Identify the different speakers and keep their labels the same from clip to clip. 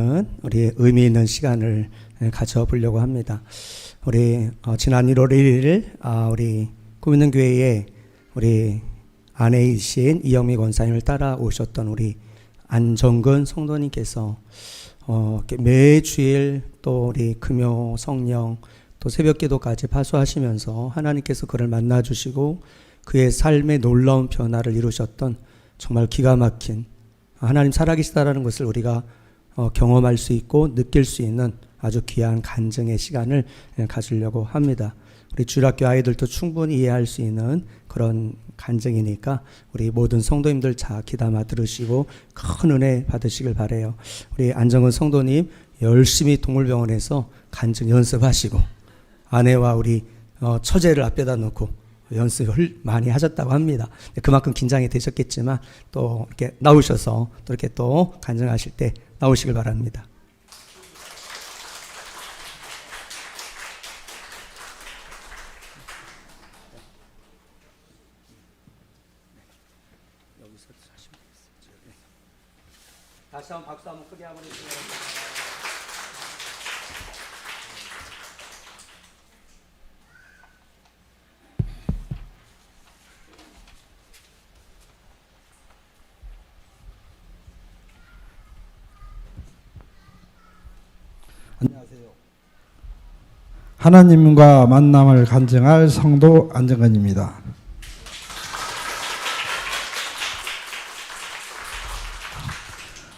Speaker 1: 우리 의미 있는 시간을 가져보려고 합니다. 우리 지난 1월 1일 우리 꿈있는 교회에 우리 아내이신 이영미 권사님을 따라오셨던 우리 안정근 성도님께서 매주일 또 우리 금요 성령 또 새벽기도까지 파수하시면서 하나님께서 그를 만나주시고 그의 삶의 놀라운 변화를 이루셨던 정말 기가 막힌 하나님 살아계시다라는 것을 우리가 경험할 수 있고 느낄 수 있는 아주 귀한 간증의 시간을 가지려고 합니다. 우리 주일학교 아이들도 충분히 이해할 수 있는 그런 간증이니까 우리 모든 성도님들 잘 귀담아 들으시고 큰 은혜 받으시길 바라요. 우리 안정은 성도님 열심히 동물병원에서 간증 연습하시고 아내와 우리 처제를 앞에다 놓고 연습을 많이 하셨다고 합니다. 그만큼 긴장이 되셨겠지만 또 이렇게 나오셔서 또 이렇게 또 간증하실 때 나오시길 바랍니다. 다시 한번 박수 한번 크게 한번 해주세요.
Speaker 2: 안녕하세요. 하나님과 만남을 간증할 성도 안정근입니다.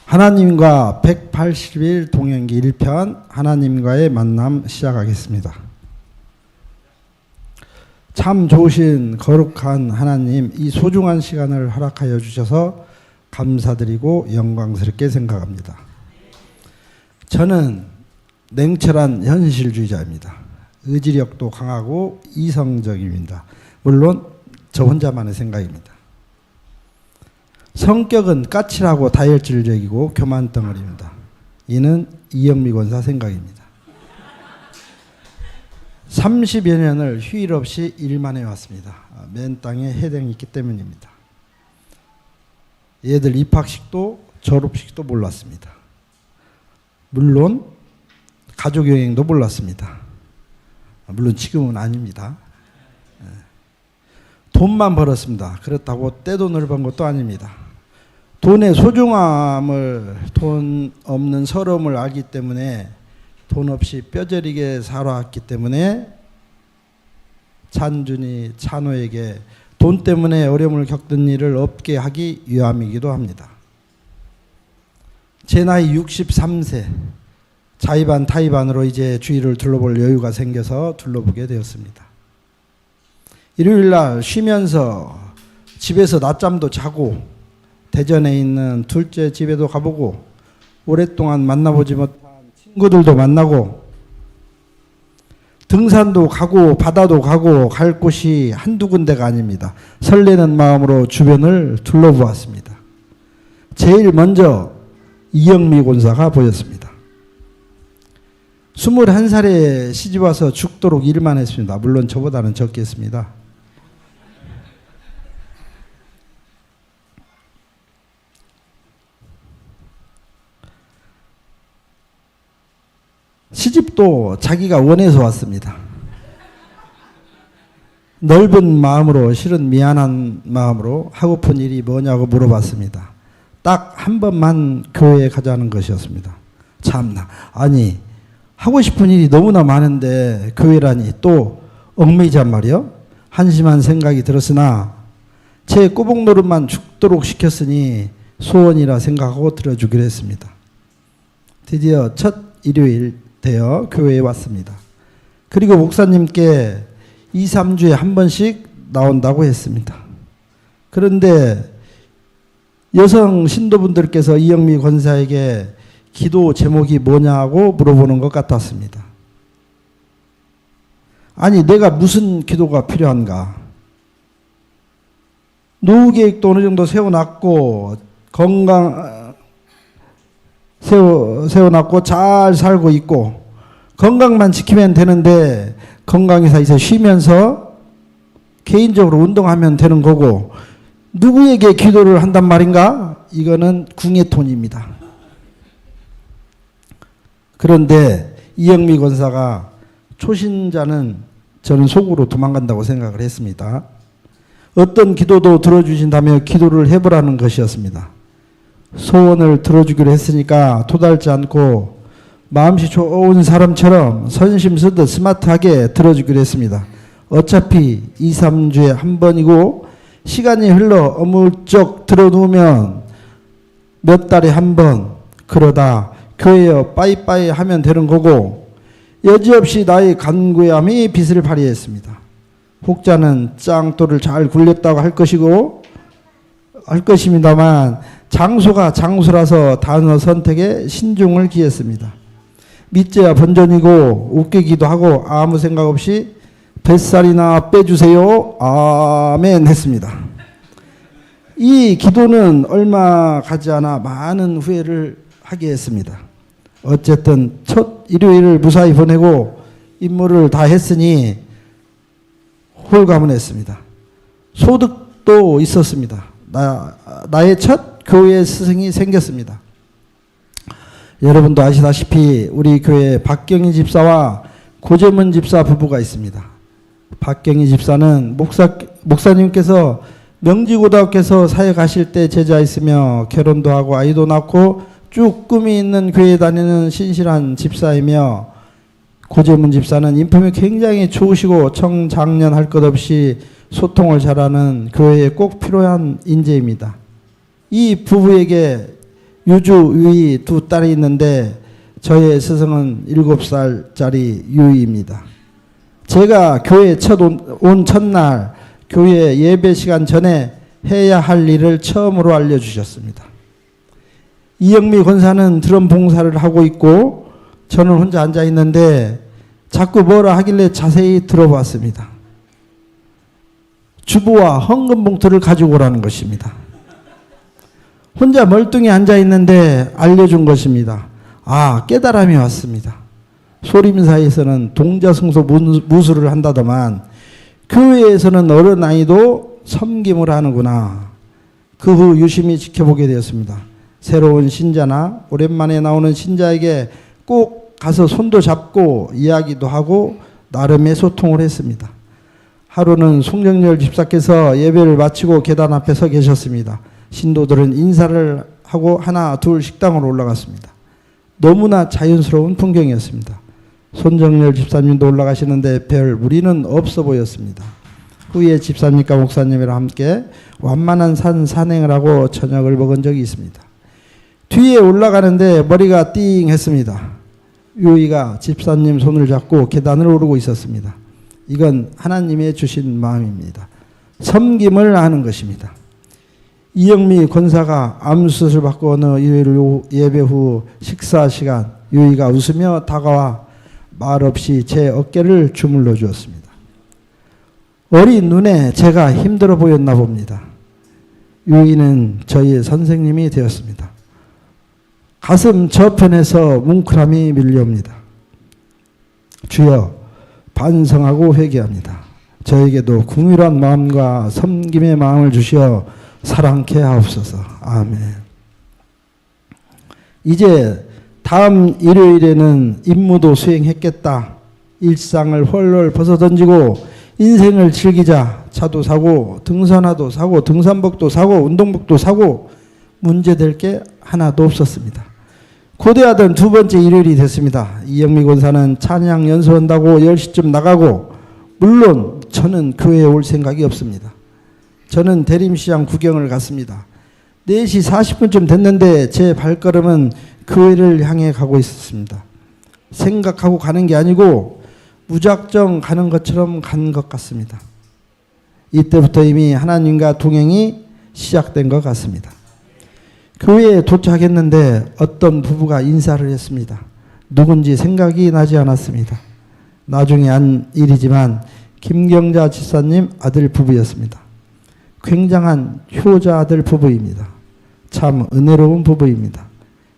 Speaker 2: 하나님과 180일 동행기 1편 하나님과의 만남 시작하겠습니다. 참 좋으신 거룩한 하나님, 이 소중한 시간을 허락하여 주셔서 감사드리고 영광스럽게 생각합니다. 저는 냉철한 현실주의자입니다. 의지력도 강하고 이성적입니다. 물론 저 혼자만의 생각입니다. 성격은 까칠하고 다혈질적이고 교만덩어리입니다. 이는 이영미 권사 생각입니다. 30여 년을 휴일 없이 일만 해왔습니다. 맨 땅에 해댕이 있기 때문입니다. 얘들 입학식도 졸업식도 몰랐습니다. 물론 가족여행도 몰랐습니다. 물론 지금은 아닙니다. 돈만 벌었습니다. 그렇다고 떼돈을 번 것도 아닙니다. 돈의 소중함을, 돈 없는 서러움을 알기 때문에 돈 없이 뼈저리게 살아왔기 때문에 찬준이, 찬호에게 돈 때문에 어려움을 겪던 일을 없게 하기 위함이기도 합니다. 제 나이 63세, 자의반 타의반으로 이제 주위를 둘러볼 여유가 생겨서 둘러보게 되었습니다. 일요일날 쉬면서 집에서 낮잠도 자고 대전에 있는 둘째 집에도 가보고 오랫동안 만나보지 못한 친구들도 만나고 등산도 가고 바다도 가고 갈 곳이 한두 군데가 아닙니다. 설레는 마음으로 주변을 둘러보았습니다. 제일 먼저 이영미 권사가 보였습니다. 21살에 시집와서 죽도록 일만 했습니다. 물론 저보다는 적겠습니다. 시집도 자기가 원해서 왔습니다. 넓은 마음으로, 실은 미안한 마음으로 하고픈 일이 뭐냐고 물어봤습니다. 딱 한 번만 교회에 가자는 것이었습니다. 참나, 아니 하고 싶은 일이 너무나 많은데 교회라니 또 얽매이잔 말이요. 한심한 생각이 들었으나 제 꼬북 노릇만 죽도록 시켰으니 소원이라 생각하고 들어주기로 했습니다. 드디어 첫 일요일 되어 교회에 왔습니다. 그리고 목사님께 2, 3주에 한 번씩 나온다고 했습니다. 그런데 여성 신도분들께서 이영미 권사에게 기도 제목이 뭐냐고 물어보는 것 같았습니다. 아니 내가 무슨 기도가 필요한가? 노후 계획도 어느 정도 세워놨고 건강 세워놨고 잘 살고 있고 건강만 지키면 되는데 건강에서 이제 쉬면서 개인적으로 운동하면 되는 거고 누구에게 기도를 한단 말인가? 이거는 궁예톤입니다. 그런데 이영미 권사가 초신자는 저는 속으로 도망간다고 생각을 했습니다. 어떤 기도도 들어주신다며 기도를 해보라는 것이었습니다. 소원을 들어주기로 했으니까 도달지 않고 마음씨 좋은 사람처럼 선심 쓰듯 스마트하게 들어주기로 했습니다. 어차피 2, 3주에 한 번이고 시간이 흘러 어물쩍 들어놓으면 몇 달에 한 번, 그러다 교회여 빠이빠이 하면 되는 거고 여지없이 나의 간구함이 빛을 발휘했습니다. 혹자는 짱돌을 잘 굴렸다고 할 것입니다만 장소가 장소라서 단어 선택에 신중을 기했습니다. 믿져야 본전이고 웃기기도 하고 아무 생각 없이 뱃살이나 빼주세요. 아멘 했습니다. 이 기도는 얼마 가지 않아 많은 후회를 하게 했습니다. 어쨌든 첫 일요일을 무사히 보내고 임무를 다 했으니 홀가분했습니다. 소득도 있었습니다. 나의 첫 교회 스승이 생겼습니다. 여러분도 아시다시피 우리 교회 박경희 집사와 고재문 집사 부부가 있습니다. 박경희 집사는 목사님께서 명지고등학교에서 사회 가실 때 제자했으며 결혼도 하고 아이도 낳고 쭉 꿈이 있는 교회에 다니는 신실한 집사이며 고재문 집사는 인품이 굉장히 좋으시고 청장년할 것 없이 소통을 잘하는 교회에 꼭 필요한 인재입니다. 이 부부에게 유주, 유이 두 딸이 있는데 저의 스승은 7살짜리 유이입니다. 제가 교회 온 첫날 교회 예배 시간 전에 해야 할 일을 처음으로 알려주셨습니다. 이영미 권사는 드럼 봉사를 하고 있고 저는 혼자 앉아 있는데 자꾸 뭐라 하길래 자세히 들어봤습니다. 주보와 헌금 봉투를 가지고 오라는 것입니다. 혼자 멀뚱히 앉아 있는데 알려준 것입니다. 아, 깨달음이 왔습니다. 소림사에서는 동자승소 무술을 한다더만 교회에서는 어린아이도 섬김을 하는구나. 그 후 유심히 지켜보게 되었습니다. 새로운 신자나 오랜만에 나오는 신자에게 꼭 가서 손도 잡고 이야기도 하고 나름의 소통을 했습니다. 하루는 송정열 집사께서 예배를 마치고 계단 앞에 서 계셨습니다. 신도들은 인사를 하고 하나 둘 식당으로 올라갔습니다. 너무나 자연스러운 풍경이었습니다. 손정열 집사님도 올라가시는데 별 무리는 없어 보였습니다. 후에 집사님과 목사님이랑 함께 완만한 산행을 하고 저녁을 먹은 적이 있습니다. 뒤에 올라가는데 머리가 띵 했습니다. 유이가 집사님 손을 잡고 계단을 오르고 있었습니다. 이건 하나님의 주신 마음입니다. 섬김을 하는 것입니다. 이영미 권사가 암수술 받고 어느 일요일 예배 후 식사 시간 유이가 웃으며 다가와 말없이 제 어깨를 주물러 주었습니다. 어린 눈에 제가 힘들어 보였나 봅니다. 유이는 저희의 선생님이 되었습니다. 가슴 저편에서 뭉클함이 밀려옵니다. 주여, 반성하고 회개합니다. 저에게도 궁휼한 마음과 섬김의 마음을 주시어 사랑케 하옵소서. 아멘. 이제 다음 일요일에는 임무도 수행했겠다. 일상을 헐헐 벗어던지고 인생을 즐기자. 차도 사고 등산화도 사고 등산복도 사고 운동복도 사고 문제될 게 하나도 없었습니다. 고대하던 두 번째 일요일이 됐습니다. 이영미 권사는 찬양 연수한다고 10시쯤 나가고 물론 저는 교회에 올 생각이 없습니다. 저는 대림시장 구경을 갔습니다. 4시 40분쯤 됐는데 제 발걸음은 교회를 향해 가고 있었습니다. 생각하고 가는 게 아니고 무작정 가는 것처럼 간 것 같습니다. 이때부터 이미 하나님과 동행이 시작된 것 같습니다. 교회에 도착했는데 어떤 부부가 인사를 했습니다. 누군지 생각이 나지 않았습니다. 나중에 안 일이지만 김경자 집사님 아들 부부였습니다. 굉장한 효자 아들 부부입니다. 참 은혜로운 부부입니다.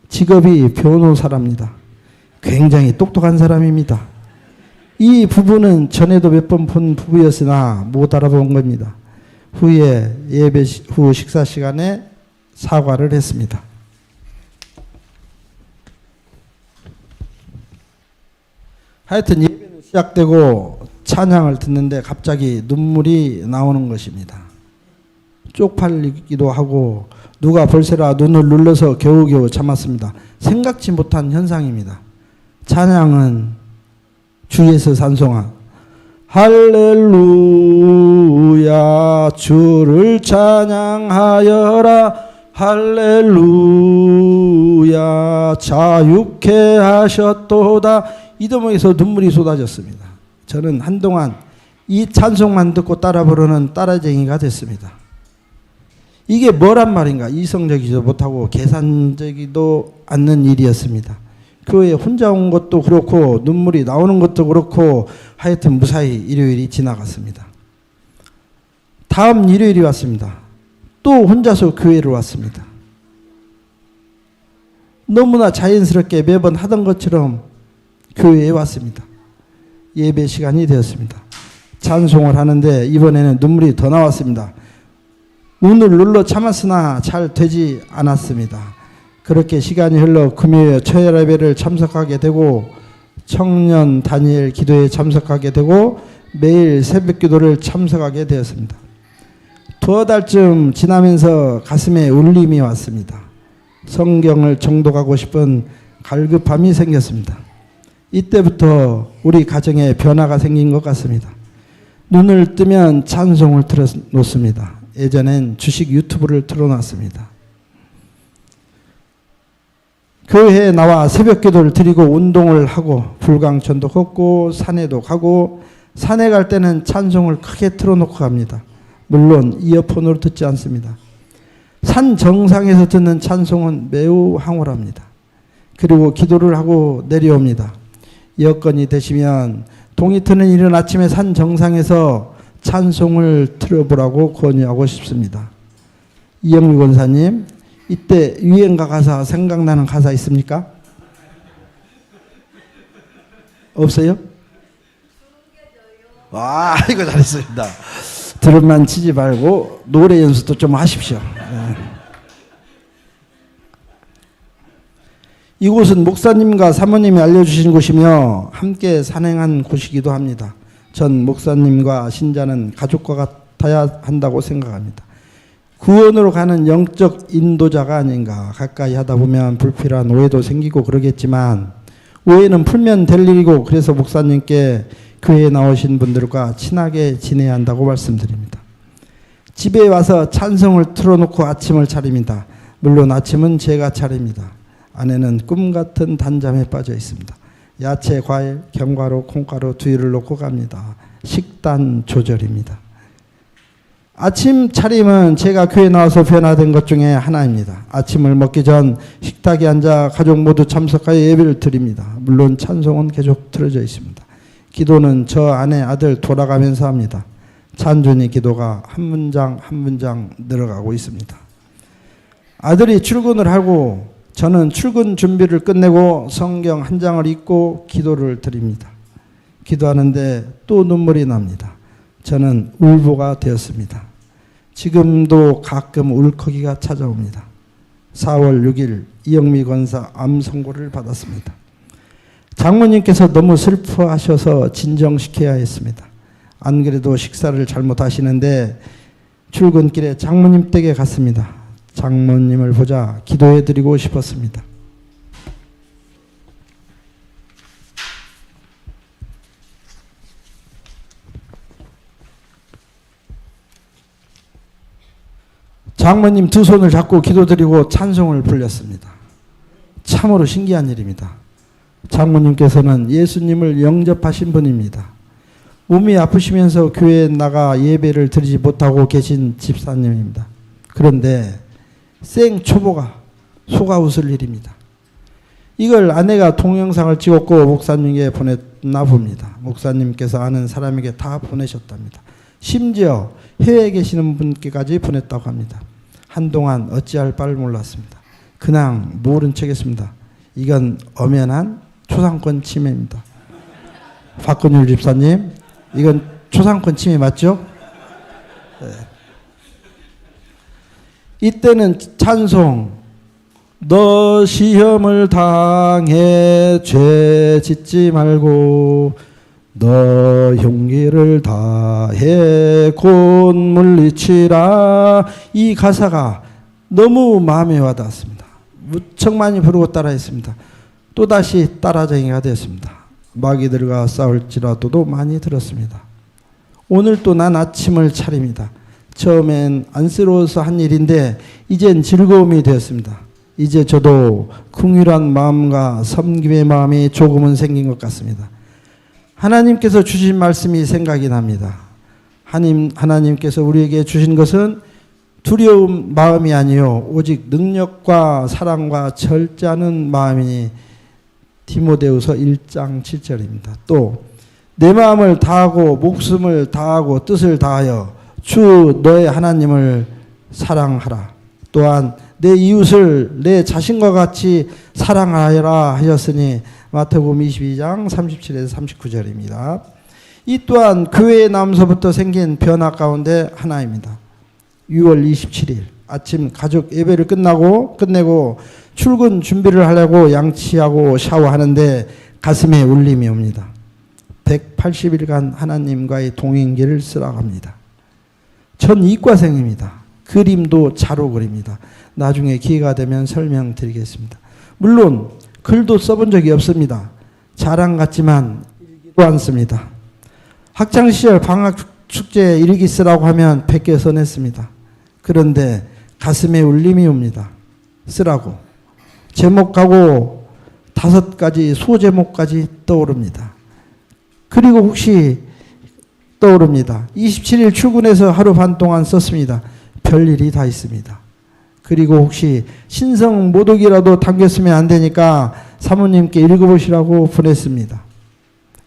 Speaker 2: 직업이 변호사랍니다. 굉장히 똑똑한 사람입니다. 이 부부는 전에도 몇 번 본 부부였으나 못 알아본 겁니다. 후에 예배 후 식사 시간에 사과를 했습니다. 하여튼 예배는 시작되고 찬양을 듣는데 갑자기 눈물이 나오는 것입니다. 쪽팔리기도 하고 누가 볼세라 눈을 눌러서 겨우겨우 참았습니다. 생각지 못한 현상입니다. 찬양은 주에서 찬송한 할렐루야 주를 찬양하여라 할렐루야 자유케 하셨도다. 이 대목에서 눈물이 쏟아졌습니다. 저는 한동안 이 찬송만 듣고 따라 부르는 따라쟁이가 됐습니다. 이게 뭐란 말인가? 이성적이지도 못하고 계산적이도 않는 일이었습니다. 교회에 혼자 온 것도 그렇고 눈물이 나오는 것도 그렇고 하여튼 무사히 일요일이 지나갔습니다. 다음 일요일이 왔습니다. 또 혼자서 교회를 왔습니다. 너무나 자연스럽게 매번 하던 것처럼 교회에 왔습니다. 예배 시간이 되었습니다. 찬송을 하는데 이번에는 눈물이 더 나왔습니다. 눈을 눌러 참았으나 잘 되지 않았습니다. 그렇게 시간이 흘러 금요일 초열 예배를 참석하게 되고 청년 다니엘 기도에 참석하게 되고 매일 새벽 기도를 참석하게 되었습니다. 두어 달쯤 지나면서 가슴에 울림이 왔습니다. 성경을 정독하고 싶은 갈급함이 생겼습니다. 이때부터 우리 가정에 변화가 생긴 것 같습니다. 눈을 뜨면 찬송을 틀어놓습니다. 예전엔 주식 유튜브를 틀어놨습니다. 교회에 나와 새벽 기도를 드리고 운동을 하고 불광천도 걷고 산에도 가고 산에 갈 때는 찬송을 크게 틀어놓고 갑니다. 물론 이어폰으로 듣지 않습니다. 산 정상에서 듣는 찬송은 매우 황홀합니다. 그리고 기도를 하고 내려옵니다. 여건이 되시면 동이 트는 이른 아침에 산 정상에서 찬송을 틀어보라고 권유하고 싶습니다. 이영미 권사님, 이때 유행가 가사 생각나는 가사 있습니까? 없어요? 와, 이거 잘했습니다. 드럼만 치지 말고 노래 연습도 좀 하십시오. 네. 이곳은 목사님과 사모님이 알려주신 곳이며 함께 산행한 곳이기도 합니다. 전 목사님과 신자는 가족과 같아야 한다고 생각합니다. 구원으로 가는 영적 인도자가 아닌가. 가까이 하다 보면 불필요한 오해도 생기고 그러겠지만 오해는 풀면 될 일이고 그래서 목사님께 교회에 나오신 분들과 친하게 지내야 한다고 말씀드립니다. 집에 와서 찬송을 틀어놓고 아침을 차립니다. 물론 아침은 제가 차립니다. 아내는 꿈같은 단잠에 빠져 있습니다. 야채, 과일, 견과류, 콩가루, 두유를 놓고 갑니다. 식단 조절입니다. 아침 차림은 제가 교회에 나와서 변화된 것 중에 하나입니다. 아침을 먹기 전 식탁에 앉아 가족 모두 참석하여 예배를 드립니다. 물론 찬송은 계속 틀어져 있습니다. 기도는 저 아내, 아들 돌아가면서 합니다. 찬준이 기도가 한 문장 한 문장 늘어가고 있습니다. 아들이 출근을 하고 저는 출근 준비를 끝내고 성경 한 장을 읽고 기도를 드립니다. 기도하는데 또 눈물이 납니다. 저는 울보가 되었습니다. 지금도 가끔 울컥이가 찾아옵니다. 4월 6일 이영미 권사 암 선고를 받았습니다. 장모님께서 너무 슬퍼하셔서 진정시켜야 했습니다. 안 그래도 식사를 잘못하시는데 출근길에 장모님 댁에 갔습니다. 장모님을 보자 기도해드리고 싶었습니다. 장모님 두 손을 잡고 기도드리고 찬송을 불렸습니다. 참으로 신기한 일입니다. 장모님께서는 예수님을 영접하신 분입니다. 몸이 아프시면서 교회에 나가 예배를 드리지 못하고 계신 집사님입니다. 그런데 생초보가 속아 웃을 일입니다. 이걸 아내가 동영상을 찍었고 목사님에게 보냈나 봅니다. 목사님께서 아는 사람에게 다 보내셨답니다. 심지어 해외에 계시는 분께까지 보냈다고 합니다. 한동안 어찌할 바를 몰랐습니다. 그냥 모른 척했습니다. 이건 엄연한 초상권 침해입니다. 박근율 집사님, 이건 초상권 침해 맞죠? 네. 이때는 찬송, 너 시험을 당해 죄 짓지 말고 너 흉기를 다해 곧 물리치라. 이 가사가 너무 마음에 와닿았습니다. 무척 많이 부르고 따라했습니다. 또다시 따라쟁이가 되었습니다. 마귀들과 싸울지라도도 많이 들었습니다. 오늘 또 난 아침을 차립니다. 처음엔 안쓰러워서 한 일인데 이젠 즐거움이 되었습니다. 이제 저도 긍휼한 마음과 섬김의 마음이 조금은 생긴 것 같습니다. 하나님께서 주신 말씀이 생각이 납니다. 하나님께서 우리에게 주신 것은 두려운 마음이 아니요 오직 능력과 사랑과 절제하는 마음이니 디모데후서 1장 7절입니다. 또 내 마음을 다하고 목숨을 다하고 뜻을 다하여 주 너의 하나님을 사랑하라. 또한 내 이웃을 내 자신과 같이 사랑하여라 하셨으니 마태복음 22장 37에서 39절입니다. 이 또한 교회에 나오면서부터 생긴 변화 가운데 하나입니다. 6월 27일 아침 가족 예배를 끝내고 출근 준비를 하려고 양치하고 샤워하는데 가슴에 울림이 옵니다. 180일간 하나님과의 동행기를 쓰라고 합니다. 전 이과생입니다. 그림도 자로 그립니다. 나중에 기회가 되면 설명드리겠습니다. 물론 글도 써본 적이 없습니다. 자랑 같지만 읽지도 않습니다. 학창시절 방학 축제에 일기 쓰라고 하면 100개 써냈습니다. 그런데 가슴에 울림이 옵니다. 쓰라고. 제목하고 5가지 소제목까지 떠오릅니다. 그리고 혹시 떠오릅니다. 27일 출근해서 하루 반 동안 썼습니다. 별일이 다 있습니다. 그리고 혹시 신성 모독이라도 담겼으면 안 되니까 사모님께 읽어보시라고 보냈습니다.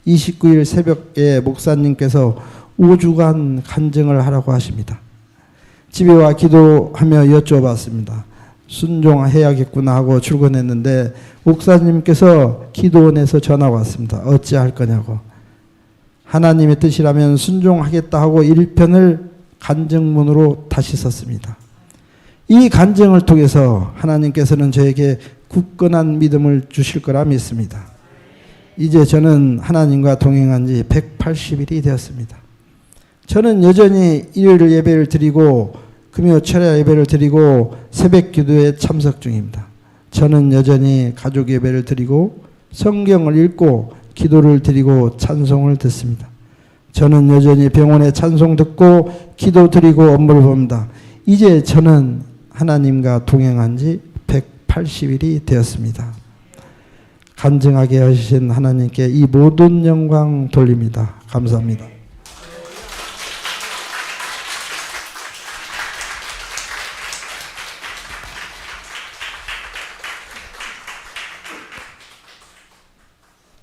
Speaker 2: 29일 새벽에 목사님께서 5주간 간증을 하라고 하십니다. 집에 와 기도하며 여쭤봤습니다. 순종해야겠구나 하고 출근했는데 목사님께서 기도원에서 전화가 왔습니다. 어찌할 거냐고. 하나님의 뜻이라면 순종하겠다 하고 1편을 간증문으로 다시 썼습니다. 이 간증을 통해서 하나님께서는 저에게 굳건한 믿음을 주실 거라 믿습니다. 이제 저는 하나님과 동행한 지 180일이 되었습니다. 저는 여전히 일요일 예배를 드리고 금요 철야 예배를 드리고 새벽 기도에 참석 중입니다. 저는 여전히 가족 예배를 드리고 성경을 읽고 기도를 드리고 찬송을 듣습니다. 저는 여전히 병원에 찬송 듣고 기도 드리고 업무를 봅니다. 이제 저는 하나님과 동행한 지 180일이 되었습니다. 간증하게 하신 하나님께 이 모든 영광 돌립니다. 감사합니다.